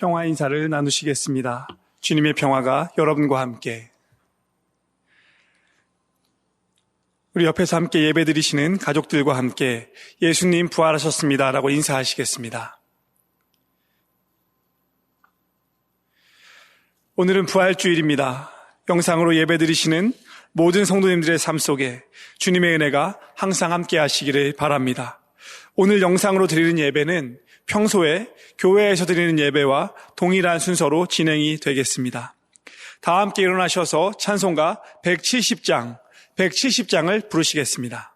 평화 인사를 나누시겠습니다. 주님의 평화가 여러분과 함께. 우리 옆에서 함께 예배드리시는 가족들과 함께 예수님 부활하셨습니다 라고 인사하시겠습니다. 오늘은 부활주일입니다. 영상으로 예배드리시는 모든 성도님들의 삶 속에 주님의 은혜가 항상 함께 하시기를 바랍니다. 오늘 영상으로 드리는 예배는 평소에 교회에서 드리는 예배와 동일한 순서로 진행이 되겠습니다. 다 함께 일어나셔서 찬송가 170장을 부르시겠습니다.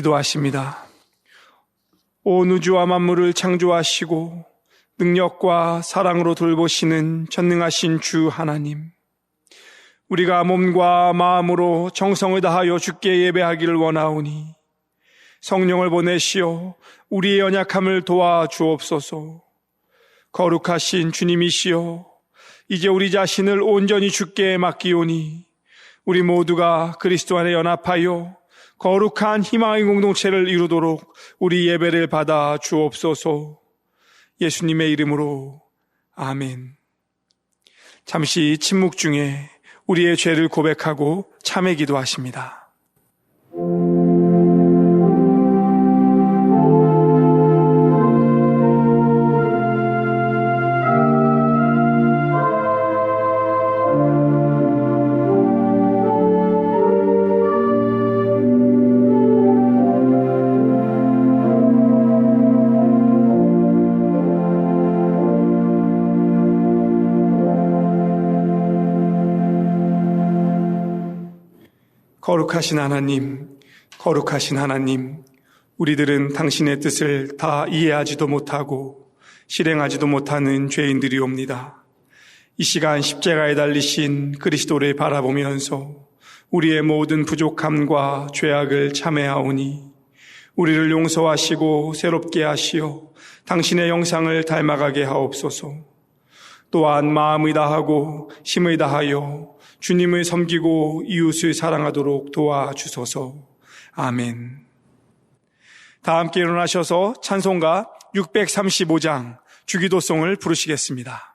기도하십니다. 온 우주와 만물을 창조하시고 능력과 사랑으로 돌보시는 전능하신 주 하나님, 우리가 몸과 마음으로 정성을 다하여 주께 예배하기를 원하오니 성령을 보내시어 우리의 연약함을 도와주옵소서. 거룩하신 주님이시여, 이제 우리 자신을 온전히 주께 맡기오니 우리 모두가 그리스도 안에 연합하여 거룩한 희망의 공동체를 이루도록 우리 예배를 받아 주옵소서. 예수님의 이름으로 아멘. 잠시 침묵 중에 우리의 죄를 고백하고 참회 기도하십니다. 거룩하신 하나님, 거룩하신 하나님, 우리들은 당신의 뜻을 다 이해하지도 못하고 실행하지도 못하는 죄인들이옵니다. 이 시간 십자가에 달리신 그리스도를 바라보면서 우리의 모든 부족함과 죄악을 참회하오니 우리를 용서하시고 새롭게 하시어 당신의 형상을 닮아가게 하옵소서. 또한 마음을 다하고 힘을 다하여 주님을 섬기고 이웃을 사랑하도록 도와주소서. 아멘. 다 함께 일어나셔서 찬송가 635장 주기도송을 부르시겠습니다.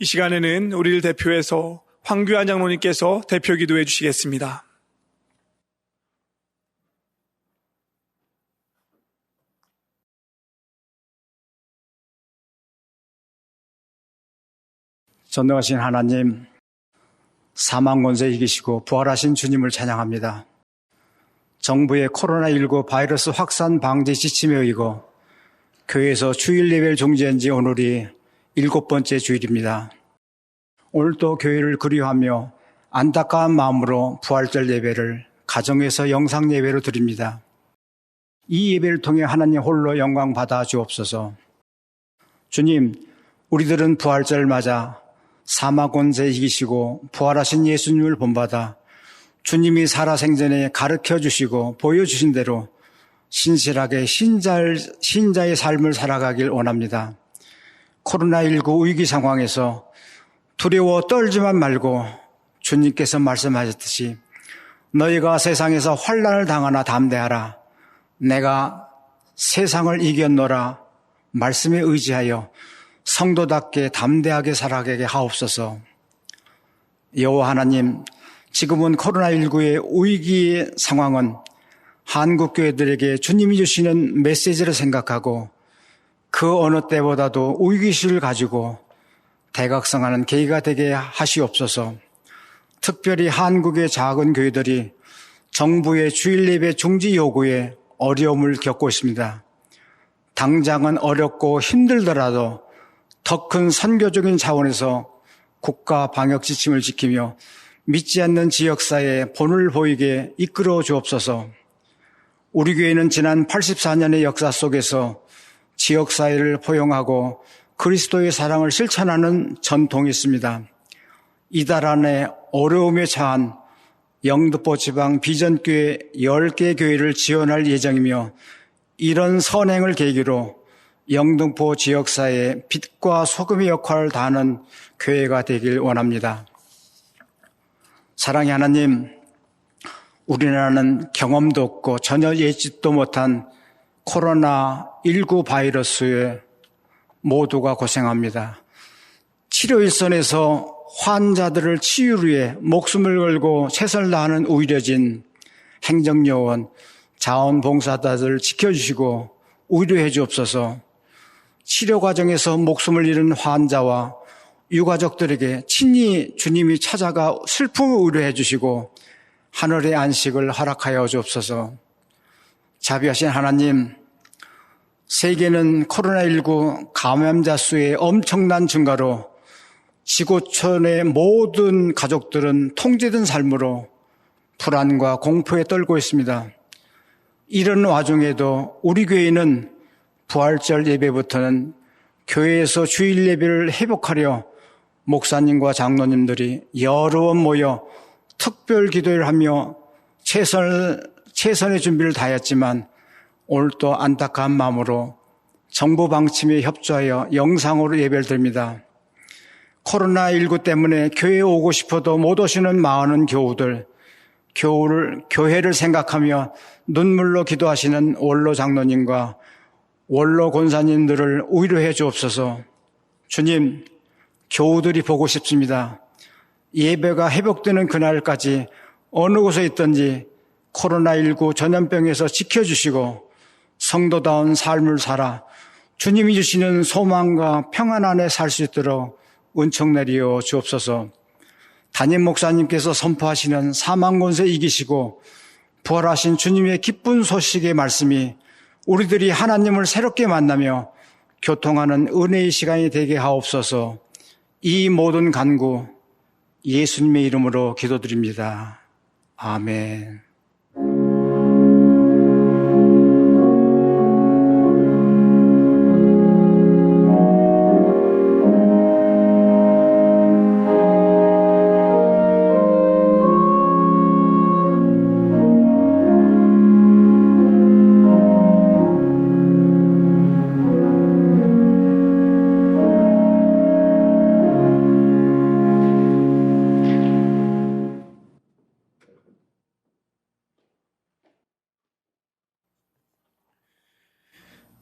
이 시간에는 우리를 대표해서 황규환 장로님께서 대표 기도해 주시겠습니다. 전능하신 하나님, 사망 권세 이기시고 부활하신 주님을 찬양합니다. 정부의 코로나19 바이러스 확산 방지 지침에 의거 교회에서 주일 예배를 종지한 지 오늘이 7번째 주일입니다. 오늘도 교회를 그리워하며 안타까운 마음으로 부활절 예배를 가정에서 영상 예배로 드립니다. 이 예배를 통해 하나님 홀로 영광 받아 주옵소서. 주님, 우리들은 부활절 맞아 사망 권세 이기시고 부활하신 예수님을 본받아 주님이 살아생전에 가르쳐 주시고 보여주신 대로 신실하게 신자의 삶을 살아가길 원합니다. 코로나19 위기 상황에서 두려워 떨지만 말고 주님께서 말씀하셨듯이 너희가 세상에서 환난을 당하나 담대하라. 내가 세상을 이겼노라. 말씀에 의지하여 성도답게 담대하게 살아가게 하옵소서. 여호와 하나님, 지금은 코로나19의 위기의 상황은 한국 교회들에게 주님이 주시는 메시지를 생각하고 그 어느 때보다도 위기의식을 가지고 대각성하는 계기가 되게 하시옵소서. 특별히 한국의 작은 교회들이 정부의 주일 예배 중지 요구에 어려움을 겪고 있습니다. 당장은 어렵고 힘들더라도 더 큰 선교적인 차원에서 국가 방역 지침을 지키며 믿지 않는 지역사회에 본을 보이게 이끌어 주옵소서. 우리 교회는 지난 84년의 역사 속에서 지역사회를 포용하고 그리스도의 사랑을 실천하는 전통이 있습니다. 이달 안에 어려움에 처한 영등포 지방 비전교회 10개 교회를 지원할 예정이며 이런 선행을 계기로 영등포 지역사회에 빛과 소금의 역할을 다하는 교회가 되길 원합니다. 사랑의 하나님, 우리나라는 경험도 없고 전혀 예측도 못한 코로나19 바이러스에 모두가 고생합니다. 치료 일선에서 환자들을 치유를 위해 목숨을 걸고 최선을 다하는 의료진, 행정요원, 자원봉사자들을 지켜주시고 의료해 주옵소서. 치료 과정에서 목숨을 잃은 환자와 유가족들에게 친히 주님이 찾아가 슬픔을 의료해 주시고 하늘의 안식을 허락하여 주옵소서. 자비하신 하나님, 세계는 코로나19 감염자 수의 엄청난 증가로 지구촌의 모든 가족들은 통제된 삶으로 불안과 공포에 떨고 있습니다. 이런 와중에도 우리 교회는 부활절 예배부터는 교회에서 주일 예배를 회복하려 목사님과 장로님들이 여러 번 모여 특별 기도를 하며 최선의 준비를 다했지만 오늘 또 안타까운 마음으로 정부 방침에 협조하여 영상으로 예배를 드립니다. 코로나19 때문에 교회에 오고 싶어도 못 오시는 많은 교우들, 교회를 생각하며 눈물로 기도하시는 원로 장로님과 원로 권사님들을 위로해 주옵소서. 주님, 교우들이 보고 싶습니다. 예배가 회복되는 그날까지 어느 곳에 있든지 코로나19 전염병에서 지켜주시고 성도다운 삶을 살아 주님이 주시는 소망과 평안 안에 살 수 있도록 은총 내리어 주옵소서. 담임 목사님께서 선포하시는 사망 권세 이기시고 부활하신 주님의 기쁜 소식의 말씀이 우리들이 하나님을 새롭게 만나며 교통하는 은혜의 시간이 되게 하옵소서. 이 모든 간구 예수님의 이름으로 기도드립니다. 아멘.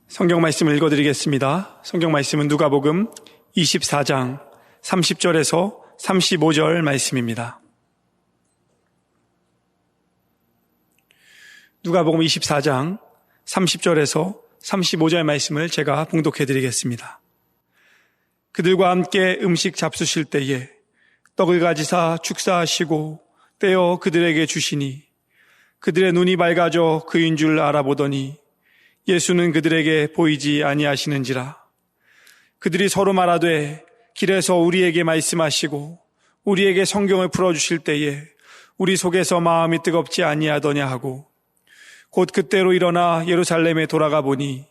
성경 말씀을 읽어드리겠습니다. 성경 말씀은 누가복음 24장 30절에서 35절 말씀입니다. 누가복음 24장 30절에서 35절 말씀을 제가 봉독해드리겠습니다. 그들과 함께 음식 잡수실 때에 떡을 가지사 축사하시고 떼어 그들에게 주시니 그들의 눈이 밝아져 그인 줄 알아보더니 예수는 그들에게 보이지 아니하시는지라. 그들이 서로 말하되 길에서 우리에게 말씀하시고 우리에게 성경을 풀어주실 때에 우리 속에서 마음이 뜨겁지 아니하더냐 하고 곧 그때로 일어나 예루살렘에 돌아가 보니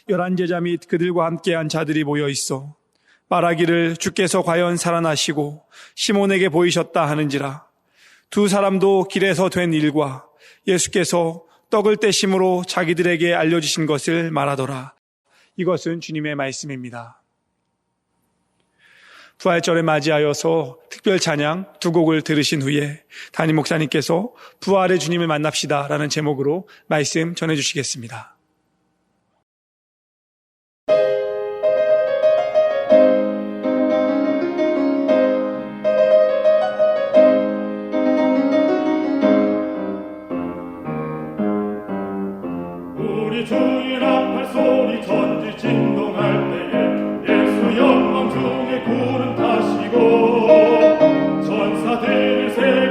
11제자 및 그들과 함께한 자들이 모여 있어 말하기를 주께서 과연 살아나시고 시몬에게 보이셨다 하는지라. 두 사람도 길에서 된 일과 예수께서 떡을 떼심으로 자기들에게 알려주신 것을 말하더라. 이것은 주님의 말씀입니다. 부활절을 맞이하여서 특별 찬양 두 곡을 들으신 후에 담임 목사님께서 부활의 주님을 만납시다 라는 제목으로 말씀 전해주시겠습니다. 우리 주일 앞할 소리 천지 진동할 때에 예수 영광 중에 구름 타시고 전사들을 세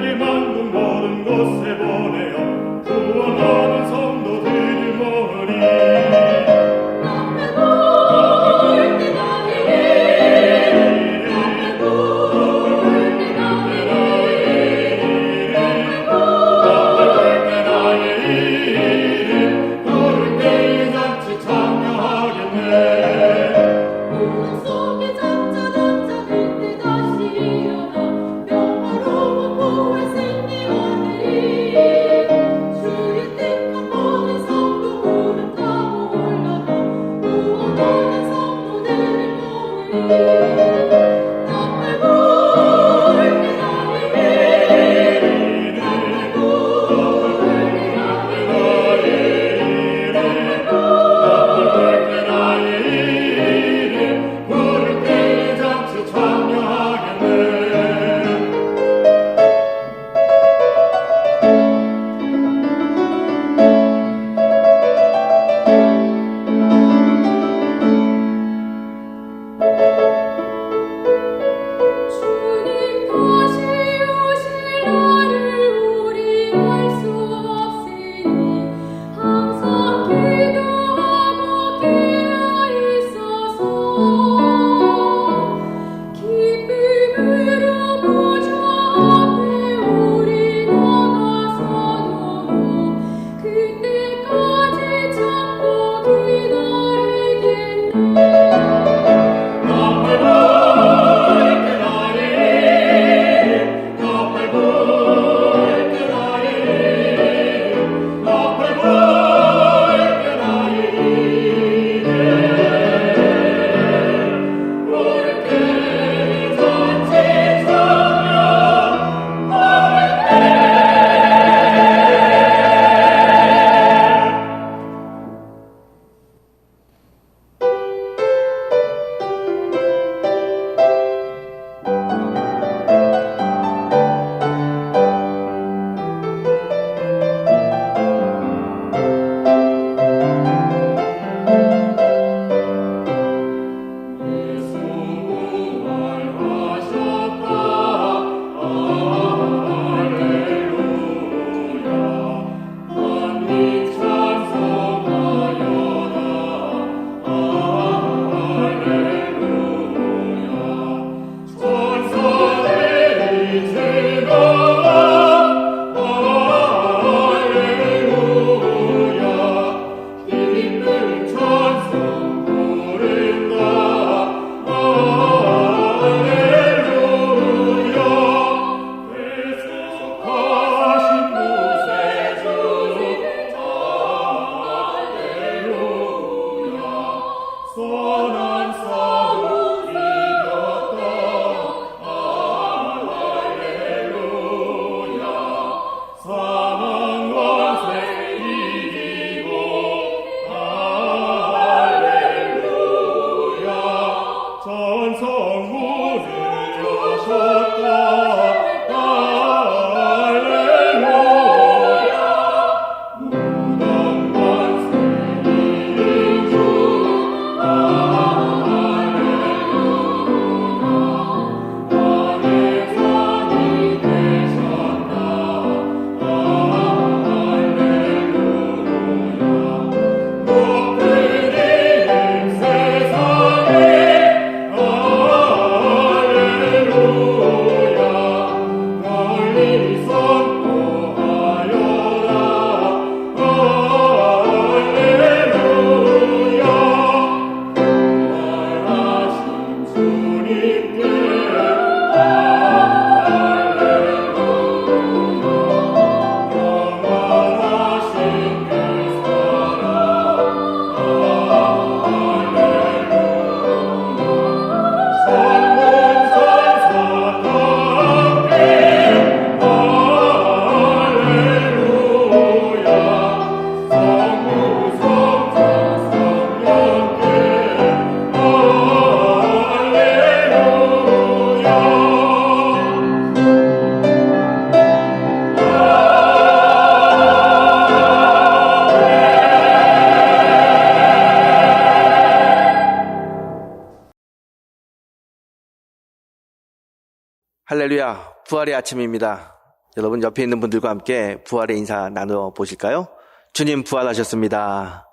할렐루야, 부활의 아침입니다. 여러분 옆에 있는 분들과 함께 부활의 인사 나누어 보실까요? 주님 부활하셨습니다.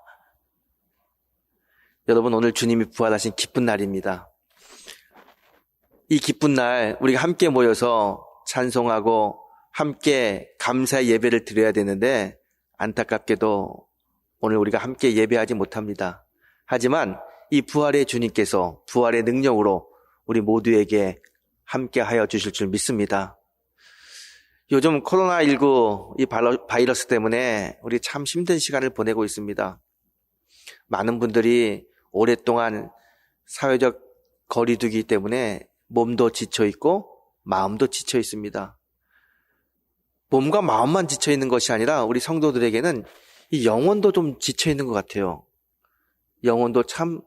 여러분 오늘 주님이 부활하신 기쁜 날입니다. 이 기쁜 날 우리가 함께 모여서 찬송하고 함께 감사의 예배를 드려야 되는데 안타깝게도 오늘 우리가 함께 예배하지 못합니다. 하지만 이 부활의 주님께서 부활의 능력으로 우리 모두에게 함께 하여 주실 줄 믿습니다. 요즘 코로나19 이 바이러스 때문에 우리 참 힘든 시간을 보내고 있습니다. 많은 분들이 오랫동안 사회적 거리두기 때문에 몸도 지쳐 있고 마음도 지쳐 있습니다. 몸과 마음만 지쳐 있는 것이 아니라 우리 성도들에게는 이 영혼도 좀 지쳐 있는 것 같아요. 영혼도 참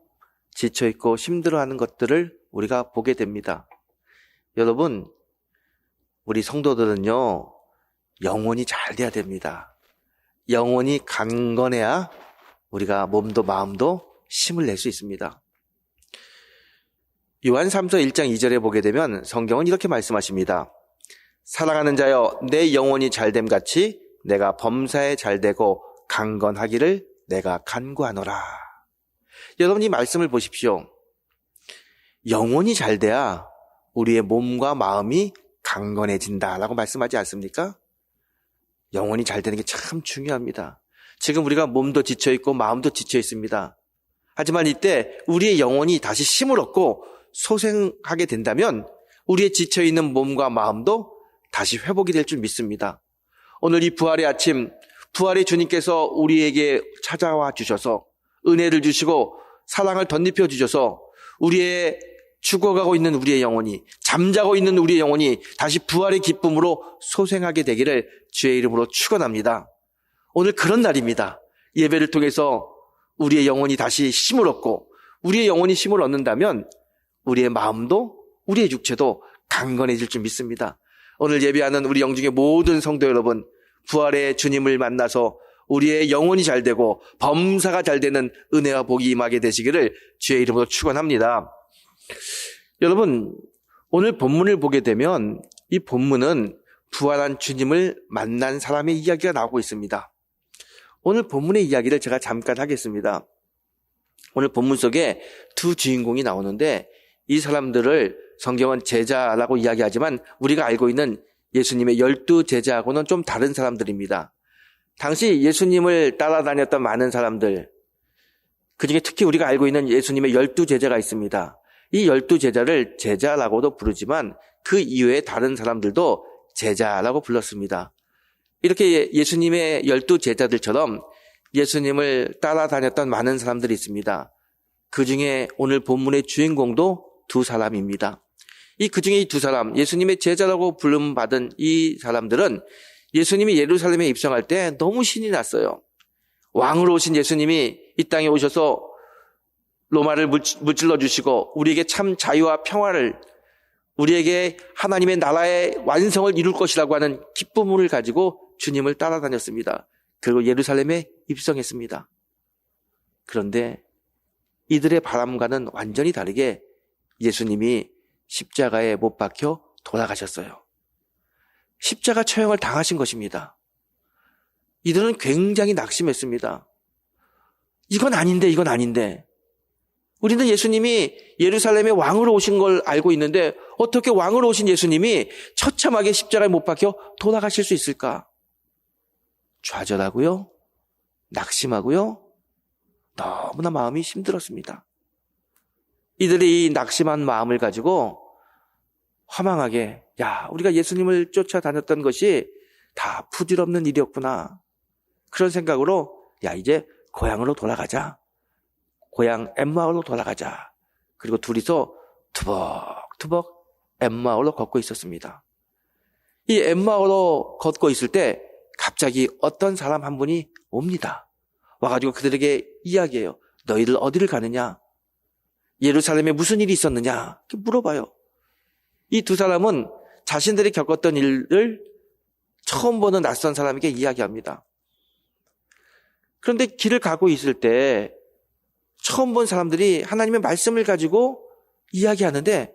지쳐 있고 힘들어하는 것들을 우리가 보게 됩니다. 여러분, 우리 성도들은요, 영혼이 잘 돼야 됩니다. 영혼이 강건해야 우리가 몸도 마음도 힘을 낼 수 있습니다. 요한 3서 1장 2절에 보게 되면 성경은 이렇게 말씀하십니다. 사랑하는 자여, 내 영혼이 잘됨 같이 내가 범사에 잘되고 강건하기를 내가 간구하노라. 여러분 이 말씀을 보십시오. 영혼이 잘돼야 우리의 몸과 마음이 강건해진다라고 말씀하지 않습니까? 영혼이 잘 되는 게 참 중요합니다. 지금 우리가 몸도 지쳐있고 마음도 지쳐있습니다. 하지만 이때 우리의 영혼이 다시 힘을 얻고 소생하게 된다면 우리의 지쳐있는 몸과 마음도 다시 회복이 될 줄 믿습니다. 오늘 이 부활의 아침, 부활의 주님께서 우리에게 찾아와 주셔서 은혜를 주시고 사랑을 덧입혀 주셔서 우리의 죽어가고 있는 우리의 영혼이, 잠자고 있는 우리의 영혼이 다시 부활의 기쁨으로 소생하게 되기를 주의 이름으로 축원합니다. 오늘 그런 날입니다. 예배를 통해서 우리의 영혼이 다시 힘을 얻고 우리의 영혼이 힘을 얻는다면 우리의 마음도 우리의 육체도 강건해질 줄 믿습니다. 오늘 예배하는 우리 영중의 모든 성도 여러분, 부활의 주님을 만나서 우리의 영혼이 잘 되고 범사가 잘 되는 은혜와 복이 임하게 되시기를 주의 이름으로 축원합니다. 여러분, 오늘 본문을 보게 되면 이 본문은 부활한 주님을 만난 사람의 이야기가 나오고 있습니다. 오늘 본문의 이야기를 제가 잠깐 하겠습니다. 오늘 본문 속에 두 주인공이 나오는데 이 사람들을 성경은 제자라고 이야기하지만 우리가 알고 있는 예수님의 12 제자하고는 좀 다른 사람들입니다. 당시 예수님을 따라다녔던 많은 사람들, 그중에 특히 우리가 알고 있는 예수님의 12 제자가 있습니다. 이 12 제자를 제자라고도 부르지만 그 이외에 다른 사람들도 제자라고 불렀습니다. 이렇게 예수님의 12 제자들처럼 예수님을 따라다녔던 많은 사람들이 있습니다. 그중에 오늘 본문의 주인공도 두 사람입니다. 그중에 이 두 사람, 예수님의 제자라고 부름받은 이 사람들은 예수님이 예루살렘에 입성할 때 너무 신이 났어요. 왕으로 오신 예수님이 이 땅에 오셔서 로마를 무찔러 주시고 우리에게 참 자유와 평화를, 우리에게 하나님의 나라의 완성을 이룰 것이라고 하는 기쁨을 가지고 주님을 따라다녔습니다. 그리고 예루살렘에 입성했습니다. 그런데 이들의 바람과는 완전히 다르게 예수님이 십자가에 못 박혀 돌아가셨어요. 십자가 처형을 당하신 것입니다. 이들은 굉장히 낙심했습니다. 이건 아닌데. 우리는 예수님이 예루살렘에 왕으로 오신 걸 알고 있는데 어떻게 왕으로 오신 예수님이 처참하게 십자가에 못 박혀 돌아가실 수 있을까? 좌절하고요, 낙심하고요, 너무나 마음이 힘들었습니다. 이들이 이 낙심한 마음을 가지고 허망하게, 우리가 예수님을 쫓아다녔던 것이 다 부질없는 일이었구나. 그런 생각으로 이제 고향으로 돌아가자. 고향 엠마오로 돌아가자. 그리고 둘이서 투벅투벅 엠마오로 걷고 있었습니다. 이 엠마오로 걷고 있을 때 갑자기 어떤 사람 한 분이 옵니다. 와가지고 그들에게 이야기해요. 너희들 어디를 가느냐? 예루살렘에 무슨 일이 있었느냐? 이렇게 물어봐요. 이 두 사람은 자신들이 겪었던 일을 처음 보는 낯선 사람에게 이야기합니다. 그런데 길을 가고 있을 때 처음 본 사람들이 하나님의 말씀을 가지고 이야기하는데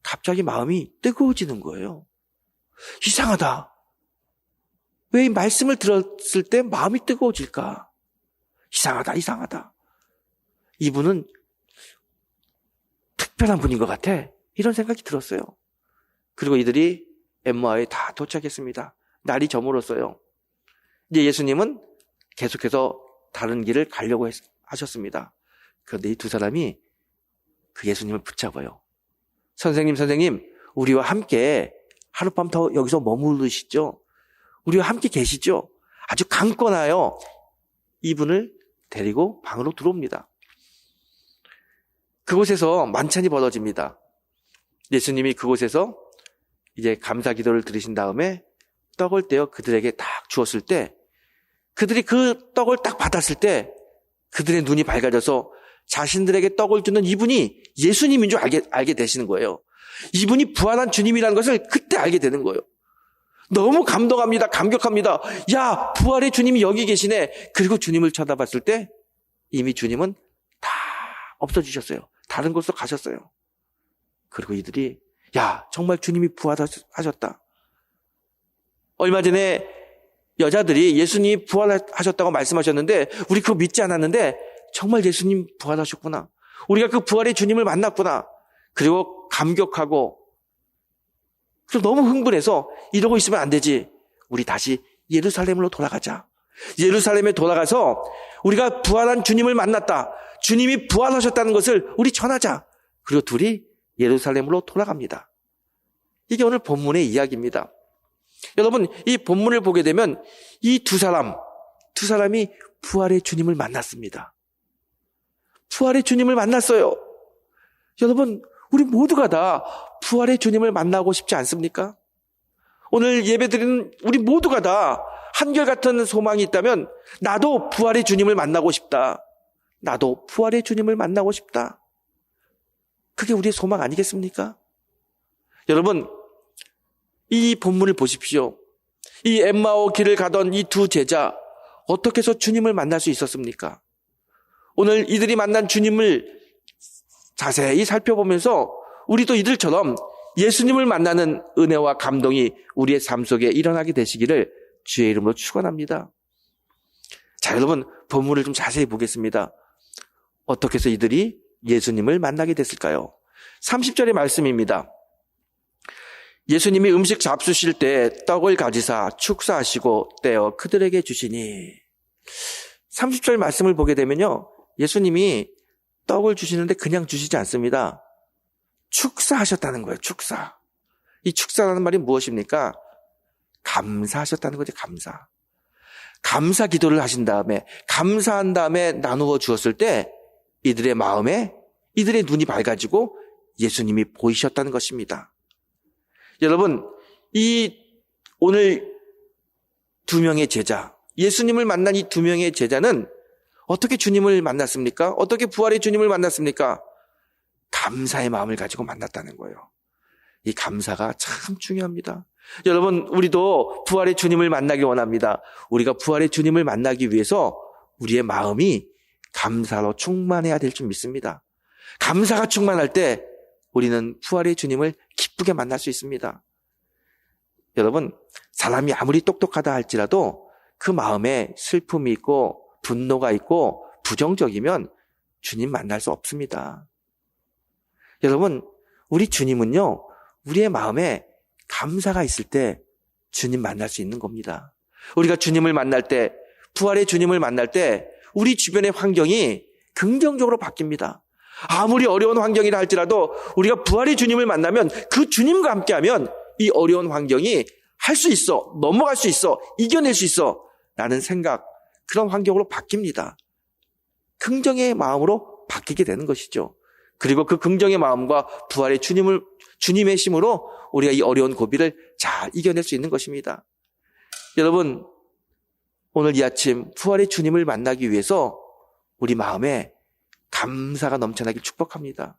갑자기 마음이 뜨거워지는 거예요. 이상하다. 왜 이 말씀을 들었을 때 마음이 뜨거워질까? 이상하다. 이분은 특별한 분인 것 같아. 이런 생각이 들었어요. 그리고 이들이 엠마오에 다 도착했습니다. 날이 저물었어요. 이제 예수님은 계속해서 다른 길을 가려고 하셨습니다. 그런데 이 두 사람이 그 예수님을 붙잡아요. 선생님, 우리와 함께 하룻밤 더 여기서 머무르시죠? 우리와 함께 계시죠? 아주 강권하여 이분을 데리고 방으로 들어옵니다. 그곳에서 만찬이 벌어집니다. 예수님이 그곳에서 이제 감사 기도를 드리신 다음에 떡을 떼어 그들에게 딱 주었을 때, 그들이 그 떡을 딱 받았을 때 그들의 눈이 밝아져서 자신들에게 떡을 주는 이분이 예수님인 줄 알게 되시는 거예요. 이분이 부활한 주님이라는 것을 그때 알게 되는 거예요. 너무 감동합니다. 감격합니다. 야, 부활의 주님이 여기 계시네. 그리고 주님을 쳐다봤을 때 이미 주님은 다 없어지셨어요. 다른 곳으로 가셨어요. 그리고 이들이 야, 정말 주님이 부활하셨다. 얼마 전에 여자들이 예수님이 부활하셨다고 말씀하셨는데 우리 그거 믿지 않았는데 정말 예수님 부활하셨구나. 우리가 그 부활의 주님을 만났구나. 그리고 감격하고 그래서 너무 흥분해서 이러고 있으면 안 되지. 우리 다시 예루살렘으로 돌아가자. 예루살렘에 돌아가서 우리가 부활한 주님을 만났다. 주님이 부활하셨다는 것을 우리 전하자. 그리고 둘이 예루살렘으로 돌아갑니다. 이게 오늘 본문의 이야기입니다. 여러분, 이 본문을 보게 되면 이 두 사람이 부활의 주님을 만났습니다. 부활의 주님을 만났어요. 여러분, 우리 모두가 다 부활의 주님을 만나고 싶지 않습니까? 오늘 예배드리는 우리 모두가 다 한결같은 소망이 있다면 나도 부활의 주님을 만나고 싶다. 나도 부활의 주님을 만나고 싶다. 그게 우리의 소망 아니겠습니까? 여러분, 이 본문을 보십시오. 이 엠마오 길을 가던 이 두 제자 어떻게 해서 주님을 만날 수 있었습니까? 오늘 이들이 만난 주님을 자세히 살펴보면서 우리도 이들처럼 예수님을 만나는 은혜와 감동이 우리의 삶 속에 일어나게 되시기를 주의 이름으로 축원합니다. 자, 여러분, 본문을 좀 자세히 보겠습니다. 어떻게 해서 이들이 예수님을 만나게 됐을까요? 30절의 말씀입니다. 예수님이 음식 잡수실 때 떡을 가지사 축사하시고 떼어 그들에게 주시니. 30절 말씀을 보게 되면요, 예수님이 떡을 주시는데 그냥 주시지 않습니다. 축사하셨다는 거예요. 축사. 이 축사라는 말이 무엇입니까? 감사하셨다는 거죠. 감사 기도를 하신 다음에, 감사한 다음에 나누어 주었을 때 이들의 마음에, 이들의 눈이 밝아지고 예수님이 보이셨다는 것입니다. 여러분, 이 오늘 두 명의 제자, 예수님을 만난 이 두 명의 제자는 어떻게 주님을 만났습니까? 어떻게 부활의 주님을 만났습니까? 감사의 마음을 가지고 만났다는 거예요. 이 감사가 참 중요합니다. 여러분, 우리도 부활의 주님을 만나기 원합니다. 우리가 부활의 주님을 만나기 위해서 우리의 마음이 감사로 충만해야 될 줄 믿습니다. 감사가 충만할 때 우리는 부활의 주님을 기쁘게 만날 수 있습니다. 여러분, 사람이 아무리 똑똑하다 할지라도 그 마음에 슬픔이 있고 분노가 있고 부정적이면 주님 만날 수 없습니다. 여러분, 우리 주님은요, 우리의 마음에 감사가 있을 때 주님 만날 수 있는 겁니다. 우리가 주님을 만날 때, 부활의 주님을 만날 때 우리 주변의 환경이 긍정적으로 바뀝니다. 아무리 어려운 환경이라 할지라도 우리가 부활의 주님을 만나면 그 주님과 함께하면 이 어려운 환경이 할 수 있어, 넘어갈 수 있어, 이겨낼 수 있어 라는 생각, 그런 환경으로 바뀝니다. 긍정의 마음으로 바뀌게 되는 것이죠. 그리고 그 긍정의 마음과 부활의 주님의 힘으로 우리가 이 어려운 고비를 잘 이겨낼 수 있는 것입니다. 여러분, 오늘 이 아침 부활의 주님을 만나기 위해서 우리 마음에 감사가 넘쳐나길 축복합니다.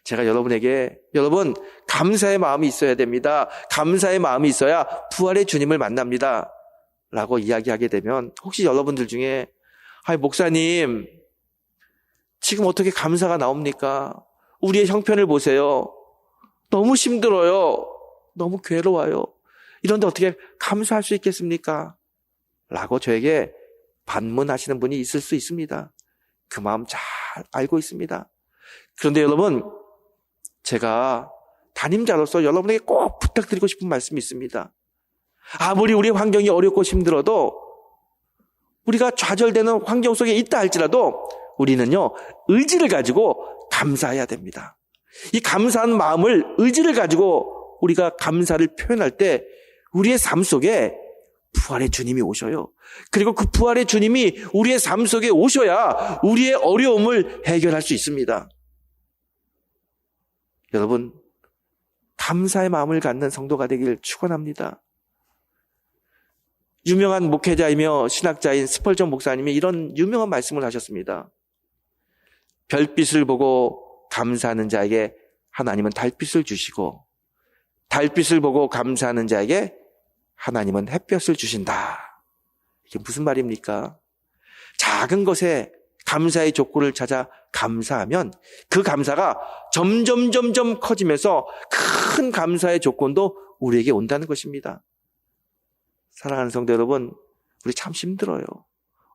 제가 여러분에게, 여러분, 감사의 마음이 있어야 됩니다. 감사의 마음이 있어야 부활의 주님을 만납니다. 라고 이야기하게 되면 혹시 여러분들 중에 목사님, 지금 어떻게 감사가 나옵니까? 우리의 형편을 보세요. 너무 힘들어요. 너무 괴로워요. 이런데 어떻게 감사할 수 있겠습니까? 라고 저에게 반문하시는 분이 있을 수 있습니다. 그 마음 잘 알고 있습니다. 그런데 여러분, 제가 담임자로서 여러분에게 꼭 부탁드리고 싶은 말씀이 있습니다. 아무리 우리 환경이 어렵고 힘들어도 우리가 좌절되는 환경 속에 있다 할지라도 우리는요, 의지를 가지고 감사해야 됩니다. 이 감사한 마음을, 의지를 가지고 우리가 감사를 표현할 때 우리의 삶 속에 부활의 주님이 오셔요. 그리고 그 부활의 주님이 우리의 삶 속에 오셔야 우리의 어려움을 해결할 수 있습니다. 여러분, 감사의 마음을 갖는 성도가 되길 축원합니다. 유명한 목회자이며 신학자인 스펄전 목사님이 이런 유명한 말씀을 하셨습니다. 별빛을 보고 감사하는 자에게 하나님은 달빛을 주시고, 달빛을 보고 감사하는 자에게 하나님은 햇볕을 주신다. 이게 무슨 말입니까? 작은 것에 감사의 조건을 찾아 감사하면 그 감사가 점점 커지면서 큰 감사의 조건도 우리에게 온다는 것입니다. 사랑하는 성도 여러분, 우리 참 힘들어요.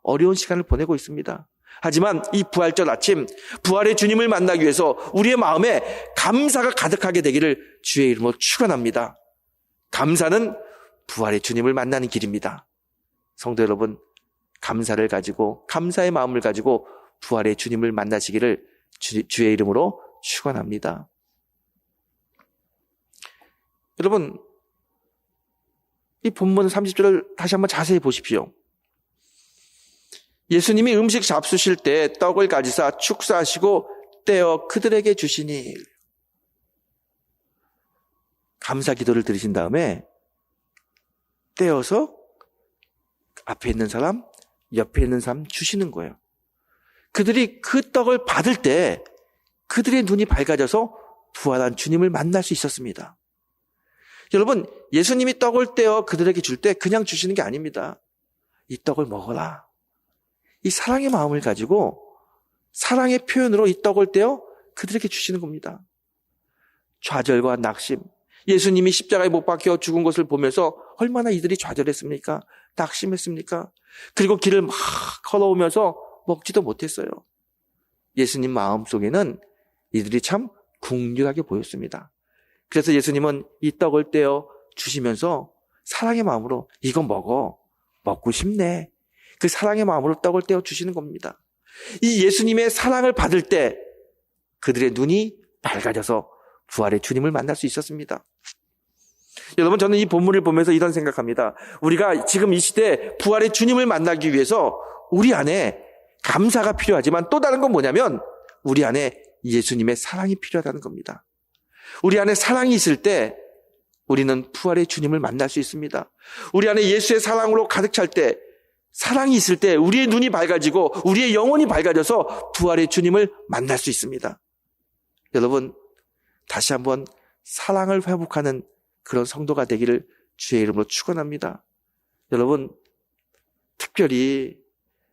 어려운 시간을 보내고 있습니다. 하지만 이 부활절 아침, 부활의 주님을 만나기 위해서 우리의 마음에 감사가 가득하게 되기를 주의 이름으로 축원합니다. 감사는 부활의 주님을 만나는 길입니다. 성도 여러분, 감사를 가지고, 감사의 마음을 가지고 부활의 주님을 만나시기를 주의 이름으로 축원합니다. 여러분, 이 본문 30절을 다시 한번 자세히 보십시오. 예수님이 음식 잡수실 때 떡을 가지사 축사하시고 떼어 그들에게 주시니, 감사 기도를 드리신 다음에 떼어서 앞에 있는 사람, 옆에 있는 사람 주시는 거예요. 그들이 그 떡을 받을 때 그들의 눈이 밝아져서 부활한 주님을 만날 수 있었습니다. 여러분, 예수님이 떡을 떼어 그들에게 줄 때 그냥 주시는 게 아닙니다. 이 떡을 먹어라. 이 사랑의 마음을 가지고 사랑의 표현으로 이 떡을 떼어 그들에게 주시는 겁니다. 좌절과 낙심, 예수님이 십자가에 못 박혀 죽은 것을 보면서 얼마나 이들이 좌절했습니까? 낙심했습니까? 그리고 길을 막 걸어오면서 먹지도 못했어요. 예수님 마음속에는 이들이 참 궁핍하게 보였습니다. 그래서 예수님은 이 떡을 떼어 주시면서 사랑의 마음으로 이거 먹고 싶네. 그 사랑의 마음으로 떡을 떼어 주시는 겁니다. 이 예수님의 사랑을 받을 때 그들의 눈이 밝아져서 부활의 주님을 만날 수 있었습니다. 여러분, 저는 이 본문을 보면서 이런 생각합니다. 우리가 지금 이 시대 부활의 주님을 만나기 위해서 우리 안에 감사가 필요하지만 또 다른 건 뭐냐면 우리 안에 예수님의 사랑이 필요하다는 겁니다. 우리 안에 사랑이 있을 때 우리는 부활의 주님을 만날 수 있습니다. 우리 안에 예수의 사랑으로 가득 찰 때, 사랑이 있을 때 우리의 눈이 밝아지고 우리의 영혼이 밝아져서 부활의 주님을 만날 수 있습니다. 여러분, 다시 한번 사랑을 회복하는 그런 성도가 되기를 주의 이름으로 축원합니다. 여러분, 특별히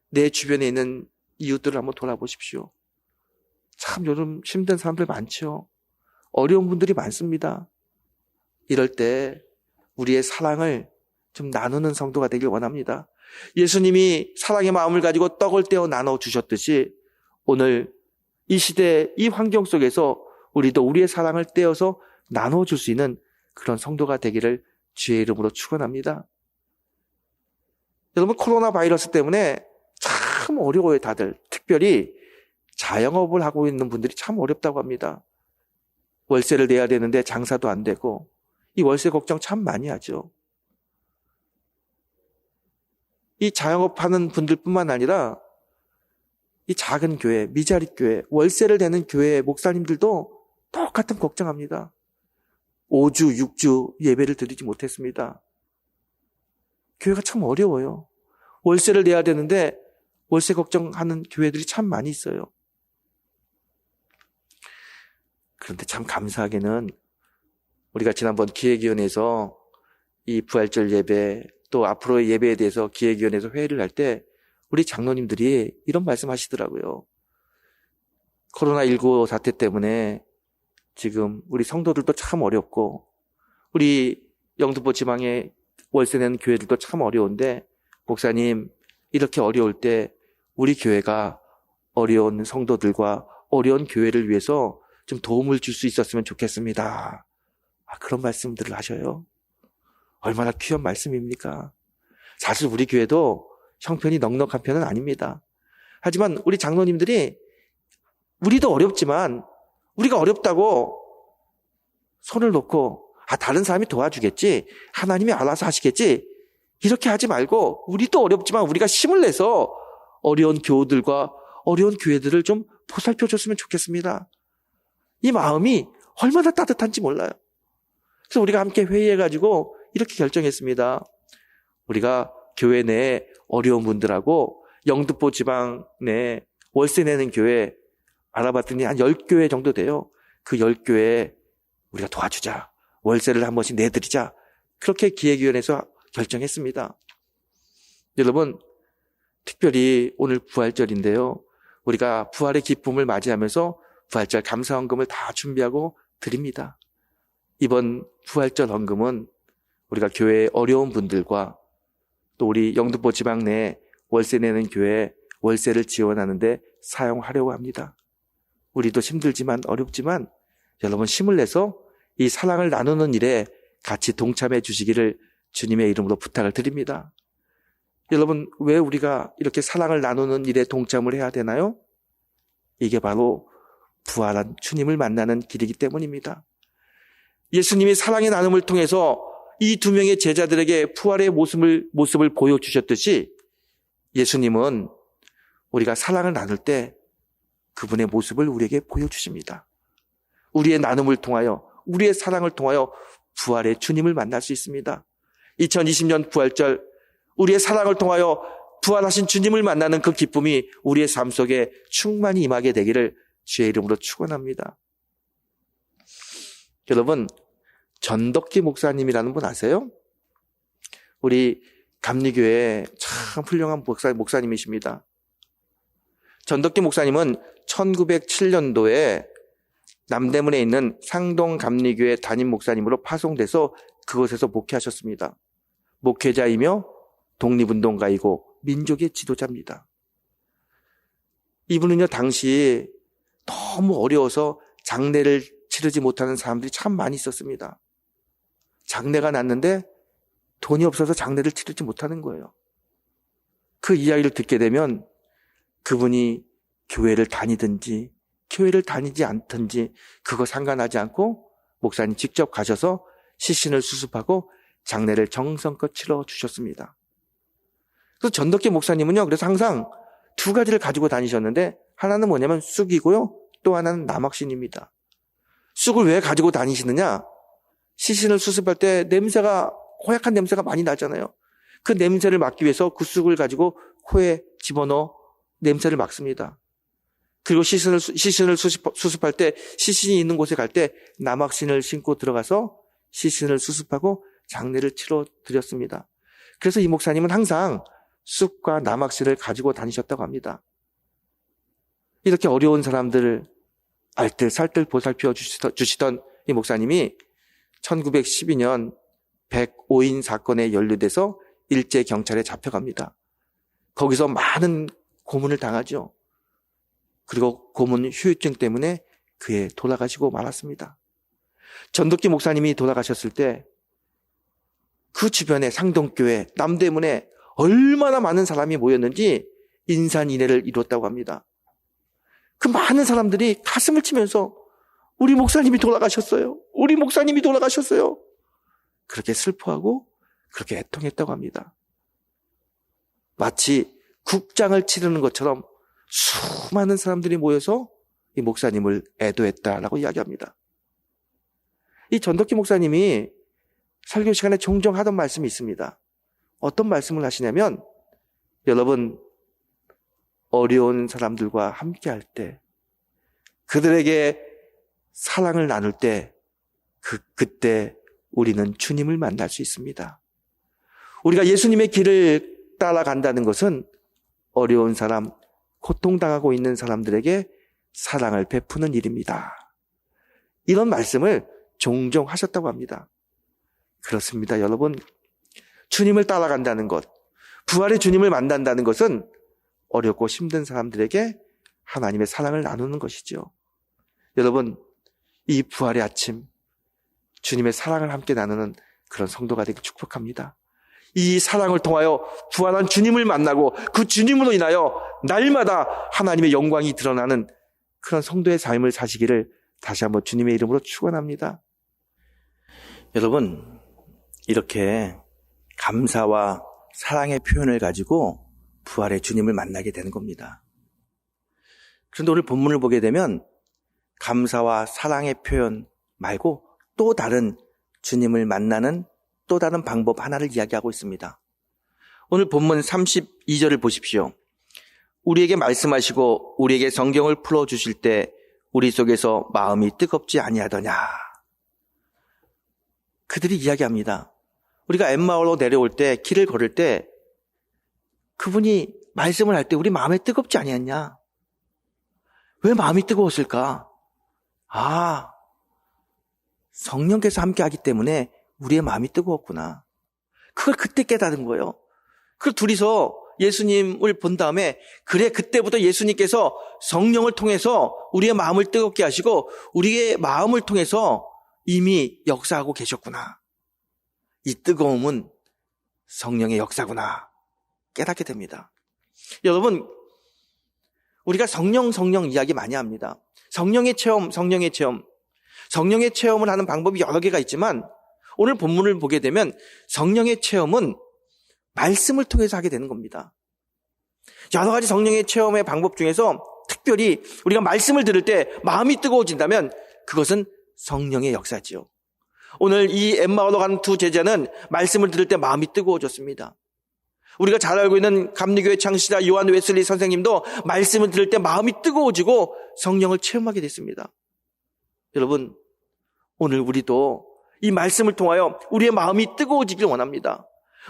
내 주변에 있는 이웃들을 한번 돌아보십시오. 참 요즘 힘든 사람들 많죠. 어려운 분들이 많습니다. 이럴 때 우리의 사랑을 좀 나누는 성도가 되길 원합니다. 예수님이 사랑의 마음을 가지고 떡을 떼어 나눠주셨듯이 오늘 이 시대, 이 환경 속에서 우리도 우리의 사랑을 떼어서 나눠줄 수 있는 그런 성도가 되기를 주의 이름으로 축원합니다. 여러분, 코로나 바이러스 때문에 참 어려워요, 다들. 특별히 자영업을 하고 있는 분들이 참 어렵다고 합니다. 월세를 내야 되는데 장사도 안 되고, 이 월세 걱정 참 많이 하죠. 이 자영업하는 분들뿐만 아니라 이 작은 교회, 미자립 교회, 월세를 내는 교회 목사님들도 똑같은 걱정합니다. 5주, 6주 예배를 드리지 못했습니다. 교회가 참 어려워요. 월세를 내야 되는데 월세 걱정하는 교회들이 참 많이 있어요. 그런데 참 감사하게는 우리가 지난번 기획위원회에서 이 부활절 예배 또 앞으로의 예배에 대해서 기획위원회에서 회의를 할 때 우리 장로님들이 이런 말씀 하시더라고요. 코로나19 사태 때문에 지금 우리 성도들도 참 어렵고 우리 영등포 지방에 월세 내는 교회들도 참 어려운데 목사님 이렇게 어려울 때 우리 교회가 어려운 성도들과 어려운 교회를 위해서 좀 도움을 줄 수 있었으면 좋겠습니다. 그런 말씀들을 하셔요. 얼마나 귀한 말씀입니까? 사실 우리 교회도 형편이 넉넉한 편은 아닙니다. 하지만 우리 장로님들이 우리도 어렵지만 우리가 어렵다고 손을 놓고 다른 사람이 도와주겠지, 하나님이 알아서 하시겠지, 이렇게 하지 말고 우리도 어렵지만 우리가 힘을 내서 어려운 교우들과 어려운 교회들을 좀 보살펴 줬으면 좋겠습니다. 이 마음이 얼마나 따뜻한지 몰라요. 그래서 우리가 함께 회의해가지고 이렇게 결정했습니다. 우리가 교회 내에 어려운 분들하고 영등포 지방 내 월세 내는 교회 알아봤더니 한 10교회 정도 돼요. 그 10교회에 우리가 도와주자. 월세를 한 번씩 내드리자. 그렇게 기획위원회에서 결정했습니다. 여러분, 특별히 오늘 부활절인데요. 우리가 부활의 기쁨을 맞이하면서 부활절 감사헌금을 다 준비하고 드립니다. 이번 부활절 헌금은 우리가 교회의 어려운 분들과 또 우리 영등포 지방 내 월세 내는 교회에 월세를 지원하는데 사용하려고 합니다. 우리도 힘들지만 어렵지만 여러분 힘을 내서 이 사랑을 나누는 일에 같이 동참해 주시기를 주님의 이름으로 부탁을 드립니다. 여러분, 왜 우리가 이렇게 사랑을 나누는 일에 동참을 해야 되나요? 이게 바로 부활한 주님을 만나는 길이기 때문입니다. 예수님이 사랑의 나눔을 통해서 이 두 명의 제자들에게 부활의 모습을 보여주셨듯이 예수님은 우리가 사랑을 나눌 때 그분의 모습을 우리에게 보여주십니다. 우리의 나눔을 통하여, 우리의 사랑을 통하여 부활의 주님을 만날 수 있습니다. 2020년 부활절, 우리의 사랑을 통하여 부활하신 주님을 만나는 그 기쁨이 우리의 삶 속에 충만히 임하게 되기를 주의 이름으로 축원합니다. 여러분, 전덕기 목사님이라는 분 아세요? 우리 감리교회 참 훌륭한 목사님이십니다. 전덕기 목사님은 1907년도에 남대문에 있는 상동 감리교회 담임 목사님으로 파송돼서 그곳에서 목회하셨습니다. 목회자이며 독립운동가이고 민족의 지도자입니다. 이분은요, 당시 너무 어려워서 장례를 치르지 못하는 사람들이 참 많이 있었습니다. 장례가 났는데 돈이 없어서 장례를 치르지 못하는 거예요. 그 이야기를 듣게 되면 그분이 교회를 다니든지 교회를 다니지 않든지 그거 상관하지 않고 목사님 직접 가셔서 시신을 수습하고 장례를 정성껏 치러주셨습니다. 그래서 전덕기 목사님은요, 그래서 항상 두 가지를 가지고 다니셨는데 하나는 뭐냐면 쑥이고요, 또 하나는 남학신입니다. 쑥을 왜 가지고 다니시느냐? 시신을 수습할 때 호약한 냄새가 많이 나잖아요. 그 냄새를 막기 위해서 그 쑥을 가지고 코에 집어넣어 냄새를 막습니다. 그리고 시신을 수습할 때 시신이 있는 곳에 갈 때 남학신을 신고 들어가서 시신을 수습하고 장례를 치러 드렸습니다. 그래서 이 목사님은 항상 쑥과 남학신을 가지고 다니셨다고 합니다. 이렇게 어려운 사람들을 알뜰살뜰 보살펴 주시던 이 목사님이 1912년 105인 사건에 연루돼서 일제 경찰에 잡혀갑니다. 거기서 많은 고문을 당하죠. 그리고 고문 후유증 때문에 그에 돌아가시고 말았습니다. 전덕기 목사님이 돌아가셨을 때 그 주변에 상동교회, 남대문에 얼마나 많은 사람이 모였는지 인산인해를 이뤘다고 합니다. 그 많은 사람들이 가슴을 치면서 우리 목사님이 돌아가셨어요. 우리 목사님이 돌아가셨어요. 그렇게 슬퍼하고 그렇게 애통했다고 합니다. 마치 국장을 치르는 것처럼 수많은 사람들이 모여서 이 목사님을 애도했다라고 이야기합니다. 이 전덕기 목사님이 설교 시간에 종종 하던 말씀이 있습니다. 어떤 말씀을 하시냐면, 여러분, 어려운 사람들과 함께 할 때, 그들에게 사랑을 나눌 때, 그때 우리는 주님을 만날 수 있습니다. 우리가 예수님의 길을 따라간다는 것은 어려운 사람, 고통당하고 있는 사람들에게 사랑을 베푸는 일입니다. 이런 말씀을 종종 하셨다고 합니다. 그렇습니다, 여러분. 주님을 따라간다는 것, 부활의 주님을 만난다는 것은 어렵고 힘든 사람들에게 하나님의 사랑을 나누는 것이죠. 여러분, 이 부활의 아침, 주님의 사랑을 함께 나누는 그런 성도가 되기 축복합니다. 이 사랑을 통하여 부활한 주님을 만나고 그 주님으로 인하여 날마다 하나님의 영광이 드러나는 그런 성도의 삶을 사시기를 다시 한번 주님의 이름으로 축원합니다. 여러분, 이렇게 감사와 사랑의 표현을 가지고 부활의 주님을 만나게 되는 겁니다. 그런데 오늘 본문을 보게 되면 감사와 사랑의 표현 말고 또 다른 주님을 만나는 또 다른 방법 하나를 이야기하고 있습니다. 오늘 본문 32절을 보십시오. 우리에게 말씀하시고 우리에게 성경을 풀어주실 때 우리 속에서 마음이 뜨겁지 아니하더냐. 그들이 이야기합니다. 우리가 엠마오로 내려올 때, 길을 걸을 때 그분이 말씀을 할 때 우리 마음에 뜨겁지 아니했냐? 왜 마음이 뜨거웠을까? 아, 성령께서 함께 하기 때문에 우리의 마음이 뜨거웠구나. 그걸 그때 깨달은 거예요. 그 둘이서 예수님을 본 다음에 그래, 그때부터 예수님께서 성령을 통해서 우리의 마음을 뜨겁게 하시고 우리의 마음을 통해서 이미 역사하고 계셨구나. 이 뜨거움은 성령의 역사구나 깨닫게 됩니다. 여러분, 우리가 성령 이야기 많이 합니다. 성령의 체험을 하는 방법이 여러 개가 있지만 오늘 본문을 보게 되면 성령의 체험은 말씀을 통해서 하게 되는 겁니다. 여러 가지 성령의 체험의 방법 중에서 특별히 우리가 말씀을 들을 때 마음이 뜨거워진다면 그것은 성령의 역사지요. 오늘 이 엠마오로 간 두 제자는 말씀을 들을 때 마음이 뜨거워졌습니다. 우리가 잘 알고 있는 감리교회 창시자 요한 웨슬리 선생님도 말씀을 들을 때 마음이 뜨거워지고 성령을 체험하게 됐습니다. 여러분, 오늘 우리도 이 말씀을 통하여 우리의 마음이 뜨거워지길 원합니다.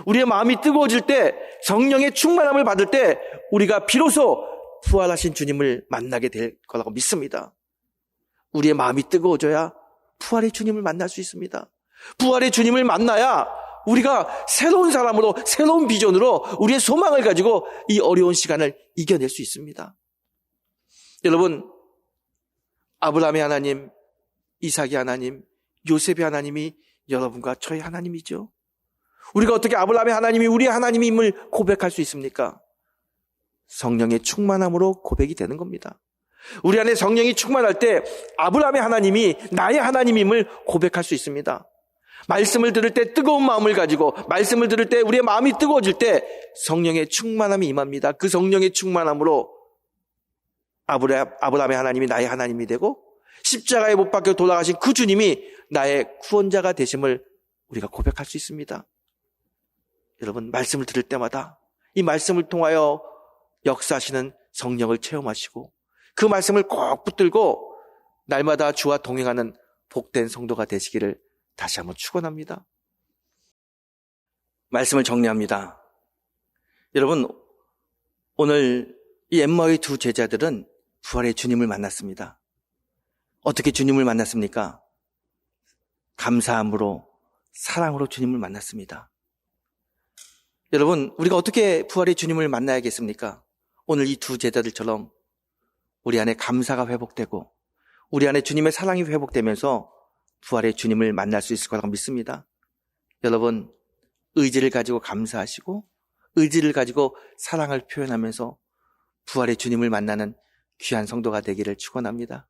우리의 마음이 뜨거워질 때, 성령의 충만함을 받을 때 우리가 비로소 부활하신 주님을 만나게 될 거라고 믿습니다. 우리의 마음이 뜨거워져야 부활의 주님을 만날 수 있습니다. 부활의 주님을 만나야 우리가 새로운 사람으로, 새로운 비전으로 우리의 소망을 가지고 이 어려운 시간을 이겨낼 수 있습니다. 여러분, 아브라함의 하나님, 이삭의 하나님, 요셉의 하나님이 여러분과 저의 하나님이죠. 우리가 어떻게 아브라함의 하나님이 우리의 하나님임을 고백할 수 있습니까? 성령의 충만함으로 고백이 되는 겁니다. 우리 안에 성령이 충만할 때 아브라함의 하나님이 나의 하나님임을 고백할 수 있습니다. 말씀을 들을 때 뜨거운 마음을 가지고, 말씀을 들을 때 우리의 마음이 뜨거워질 때 성령의 충만함이 임합니다. 그 성령의 충만함으로 아브라함의 하나님이 나의 하나님이 되고 십자가에 못 박혀 돌아가신 그 주님이 나의 구원자가 되심을 우리가 고백할 수 있습니다. 여러분, 말씀을 들을 때마다 이 말씀을 통하여 역사하시는 성령을 체험하시고 그 말씀을 꼭 붙들고 날마다 주와 동행하는 복된 성도가 되시기를 다시 한번 축원합니다. 말씀을 정리합니다. 여러분, 오늘 이 엠마오의 두 제자들은 부활의 주님을 만났습니다. 어떻게 주님을 만났습니까? 감사함으로, 사랑으로 주님을 만났습니다. 여러분, 우리가 어떻게 부활의 주님을 만나야겠습니까? 오늘 이 두 제자들처럼 우리 안에 감사가 회복되고 우리 안에 주님의 사랑이 회복되면서 부활의 주님을 만날 수 있을 거라고 믿습니다. 여러분, 의지를 가지고 감사하시고 의지를 가지고 사랑을 표현하면서 부활의 주님을 만나는 귀한 성도가 되기를 축원합니다.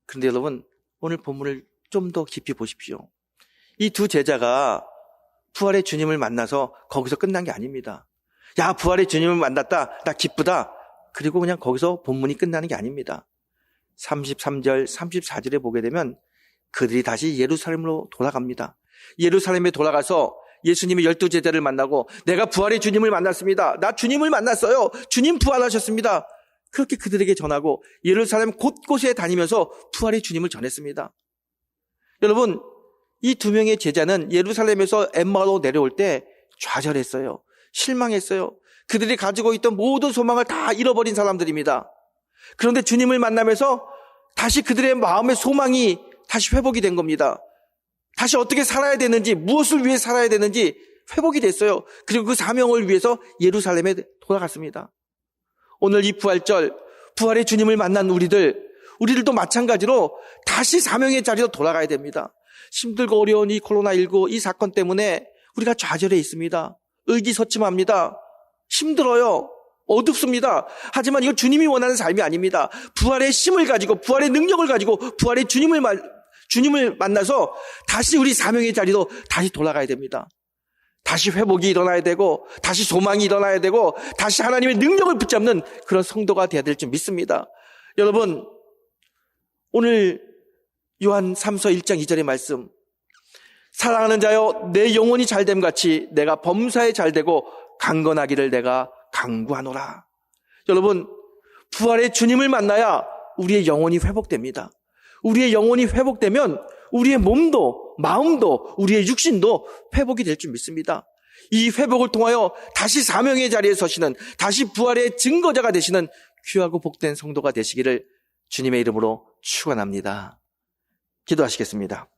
그런데 여러분, 오늘 본문을 좀 더 깊이 보십시오. 이 두 제자가 부활의 주님을 만나서 거기서 끝난 게 아닙니다. 야, 부활의 주님을 만났다, 나 기쁘다. 그리고 그냥 거기서 본문이 끝나는 게 아닙니다. 33절, 34절에 보게 되면 그들이 다시 예루살렘으로 돌아갑니다. 예루살렘에 돌아가서 예수님이 12제자를 만나고 내가 부활의 주님을 만났습니다. 나 주님을 만났어요. 주님 부활하셨습니다. 그렇게 그들에게 전하고 예루살렘 곳곳에 다니면서 부활의 주님을 전했습니다. 여러분, 이 두 명의 제자는 예루살렘에서 엠마오로 내려올 때 좌절했어요. 실망했어요. 그들이 가지고 있던 모든 소망을 다 잃어버린 사람들입니다. 그런데 주님을 만나면서 다시 그들의 마음의 소망이 다시 회복이 된 겁니다. 다시 어떻게 살아야 되는지, 무엇을 위해 살아야 되는지 회복이 됐어요. 그리고 그 사명을 위해서 예루살렘에 돌아갔습니다. 오늘 이 부활절, 부활의 주님을 만난 우리들도 마찬가지로 다시 사명의 자리로 돌아가야 됩니다. 힘들고 어려운 이 코로나19 이 사건 때문에 우리가 좌절해 있습니다. 의기소침합니다. 힘들어요. 어둡습니다. 하지만 이거 주님이 원하는 삶이 아닙니다. 부활의 힘을 가지고, 부활의 능력을 가지고, 부활의 주님을 만나서 다시 우리 사명의 자리로 다시 돌아가야 됩니다. 다시 회복이 일어나야 되고, 다시 소망이 일어나야 되고, 다시 하나님의 능력을 붙잡는 그런 성도가 되어야 될 줄 믿습니다. 여러분, 오늘 요한 3서 1장 2절의 말씀, 사랑하는 자여 내 영혼이 잘됨 같이 내가 범사에 잘되고 강건하기를 내가 간구하노라. 여러분, 부활의 주님을 만나야 우리의 영혼이 회복됩니다. 우리의 영혼이 회복되면 우리의 몸도 마음도 우리의 육신도 회복이 될 줄 믿습니다. 이 회복을 통하여 다시 사명의 자리에 서시는, 다시 부활의 증거자가 되시는 귀하고 복된 성도가 되시기를 주님의 이름으로 축원합니다. 기도하시겠습니다.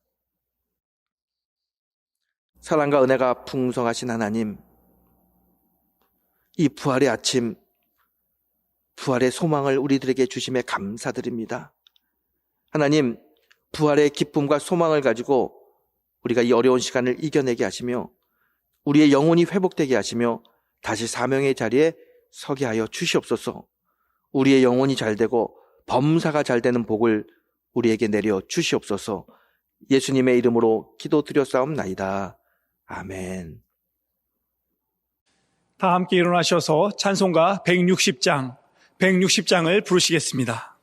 사랑과 은혜가 풍성하신 하나님, 이 부활의 아침, 부활의 소망을 우리들에게 주심에 감사드립니다. 하나님, 부활의 기쁨과 소망을 가지고 우리가 이 어려운 시간을 이겨내게 하시며 우리의 영혼이 회복되게 하시며 다시 사명의 자리에 서게 하여 주시옵소서. 우리의 영혼이 잘되고 범사가 잘되는 복을 우리에게 내려 주시옵소서. 예수님의 이름으로 기도드렸사옵나이다. 아멘. 다 함께 일어나셔서 찬송가 160장을 부르시겠습니다.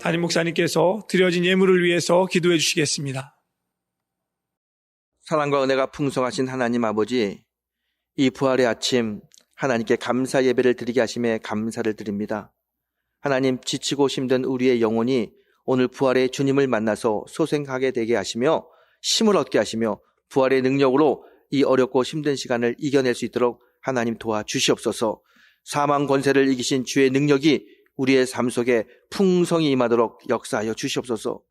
담임 목사님께서 드려진 예물을 위해서 기도해 주시겠습니다. 사랑과 은혜가 풍성하신 하나님 아버지, 이 부활의 아침 하나님께 감사 예배를 드리게 하심에 감사를 드립니다. 하나님, 지치고 힘든 우리의 영혼이 오늘 부활의 주님을 만나서 소생하게 되게 하시며 힘을 얻게 하시며 부활의 능력으로 이 어렵고 힘든 시간을 이겨낼 수 있도록 하나님 도와주시옵소서. 사망 권세를 이기신 주의 능력이 우리의 삶 속에 풍성히 임하도록 역사하여 주시옵소서.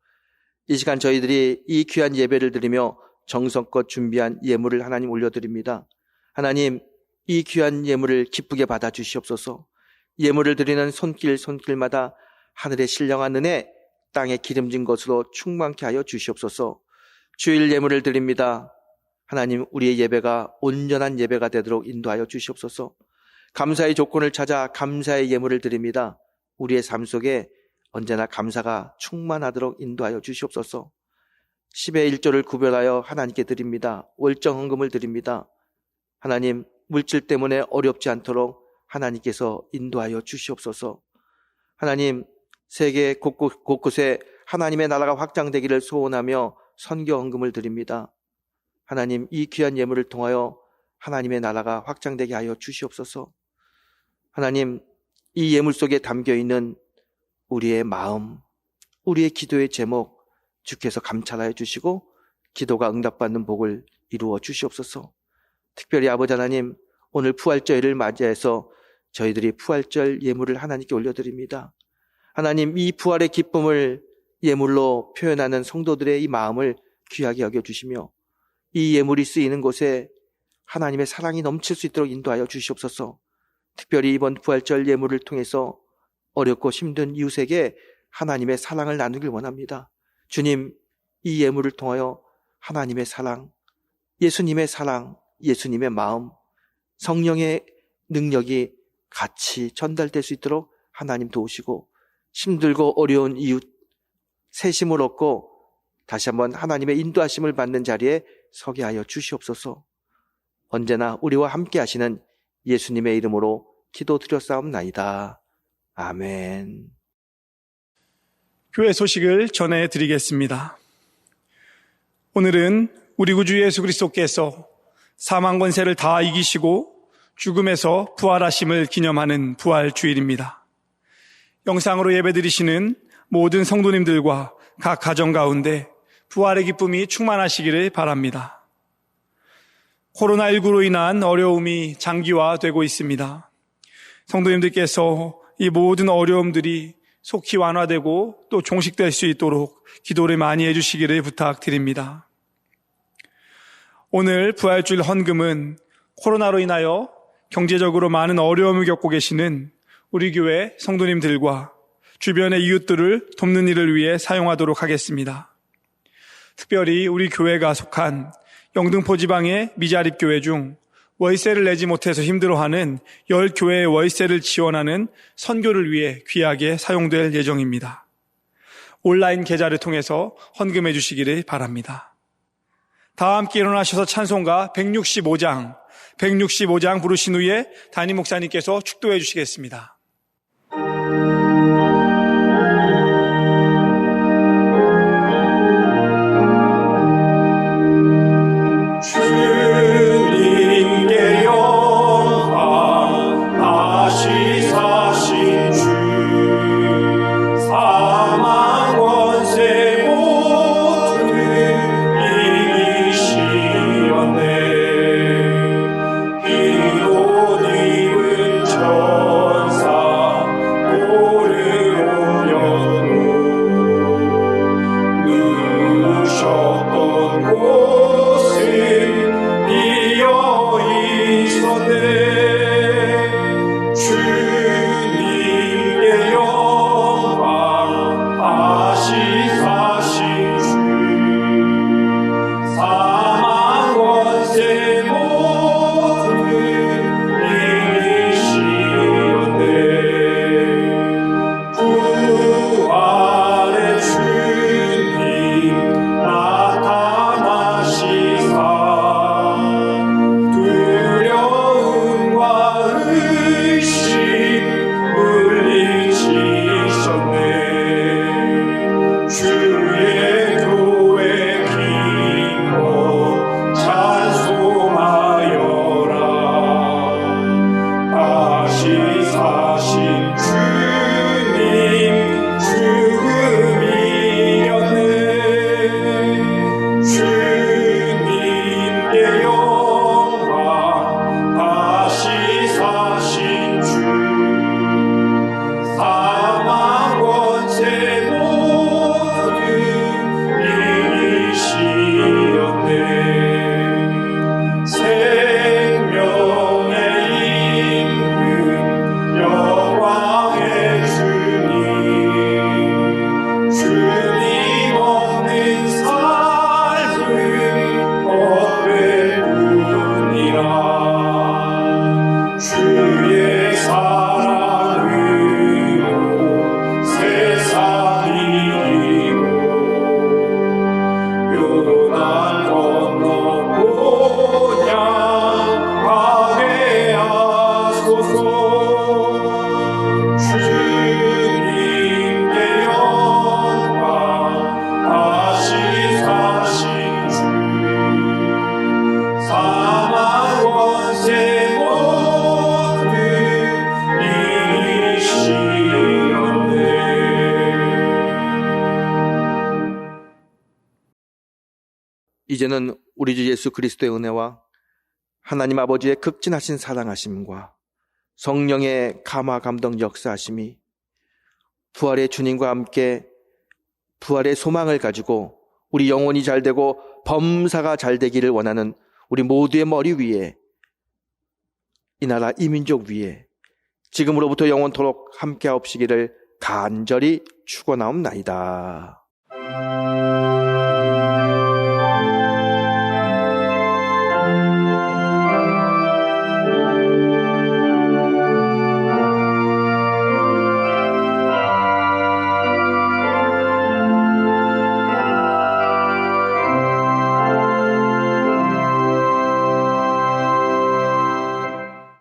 이 시간 저희들이 이 귀한 예배를 드리며 정성껏 준비한 예물을 하나님 올려드립니다. 하나님, 이 귀한 예물을 기쁘게 받아 주시옵소서. 예물을 드리는 손길마다 하늘의 신령한 은혜, 땅에 기름진 것으로 충만케 하여 주시옵소서. 주일 예물을 드립니다. 하나님, 우리의 예배가 온전한 예배가 되도록 인도하여 주시옵소서. 감사의 조건을 찾아 감사의 예물을 드립니다. 우리의 삶 속에 언제나 감사가 충만하도록 인도하여 주시옵소서. 10의 1조를 구별하여 하나님께 드립니다. 월정 헌금을 드립니다. 하나님, 물질 때문에 어렵지 않도록 하나님께서 인도하여 주시옵소서. 하나님, 세계 곳곳에 하나님의 나라가 확장되기를 소원하며 선교 헌금을 드립니다. 하나님, 이 귀한 예물을 통하여 하나님의 나라가 확장되게 하여 주시옵소서. 하나님, 이 예물 속에 담겨있는 우리의 마음, 우리의 기도의 제목 주께서 감찰하여 주시고 기도가 응답받는 복을 이루어 주시옵소서. 특별히 아버지 하나님, 오늘 부활절을 맞이해서 저희들이 부활절 예물을 하나님께 올려드립니다. 하나님, 이 부활의 기쁨을 예물로 표현하는 성도들의 이 마음을 귀하게 여겨주시며 이 예물이 쓰이는 곳에 하나님의 사랑이 넘칠 수 있도록 인도하여 주시옵소서. 특별히 이번 부활절 예물을 통해서 어렵고 힘든 이웃에게 하나님의 사랑을 나누길 원합니다. 주님, 이 예물을 통하여 하나님의 사랑, 예수님의 사랑, 예수님의 마음, 성령의 능력이 같이 전달될 수 있도록 하나님 도우시고 힘들고 어려운 이웃 세심을 얻고 다시 한번 하나님의 인도하심을 받는 자리에 서게 하여 주시옵소서. 언제나 우리와 함께 하시는 예수님의 이름으로 기도드렸사옵나이다. 아멘. 교회 소식을 전해드리겠습니다. 오늘은 우리 구주 예수 그리스도께서 사망 권세를 다 이기시고 죽음에서 부활하심을 기념하는 부활주일입니다. 영상으로 예배드리시는 모든 성도님들과 각 가정 가운데 부활의 기쁨이 충만하시기를 바랍니다. 코로나19로 인한 어려움이 장기화되고 있습니다. 성도님들께서 이 모든 어려움들이 속히 완화되고 또 종식될 수 있도록 기도를 많이 해주시기를 부탁드립니다. 오늘 부활주일 헌금은 코로나로 인하여 경제적으로 많은 어려움을 겪고 계시는 우리 교회 성도님들과 주변의 이웃들을 돕는 일을 위해 사용하도록 하겠습니다. 특별히 우리 교회가 속한 영등포 지방의 미자립교회 중 월세를 내지 못해서 힘들어하는 10교회의 월세를 지원하는 선교를 위해 귀하게 사용될 예정입니다. 온라인 계좌를 통해서 헌금해 주시기를 바랍니다. 다 함께 일어나셔서 찬송가 165장 부르신 후에 담임 목사님께서 축도해 주시겠습니다. 주님께 영광 다시 사신 주 사망 권세 모두 이기시었네. 피로 입은 천사 이제는 우리 주 예수 그리스도의 은혜와 하나님 아버지의 극진하신 사랑하심과 성령의 감화 감동 역사하심이 부활의 주님과 함께 부활의 소망을 가지고 우리 영혼이 잘되고 범사가 잘되기를 원하는 우리 모두의 머리 위에, 이 나라 이 민족 위에 지금으로부터 영원토록 함께하옵시기를 간절히 축원하옵나이다.